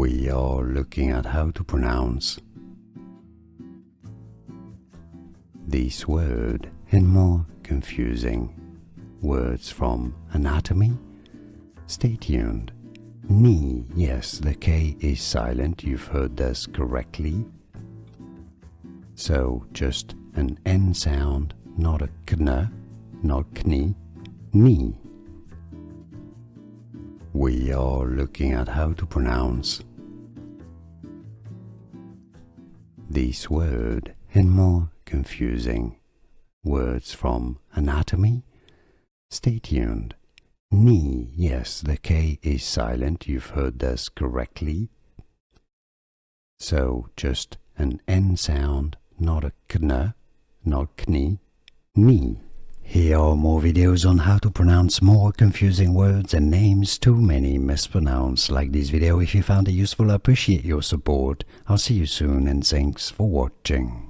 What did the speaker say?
We are looking at how to pronounce this word and more confusing words from anatomy. Stay tuned. Knee, yes, the K is silent, you've heard this correctly. So just an N sound, not a kn, not kni, knee. We are looking at how to pronounce this word and more confusing words from anatomy. Stay tuned. Knee, yes, the K is silent, you've heard this correctly. So just an N sound, not a kn, not kni, knee. Here are more videos on how to pronounce more confusing words and names too many mispronounced. Like this video if you found it useful. I appreciate your support. I'll see you soon and thanks for watching.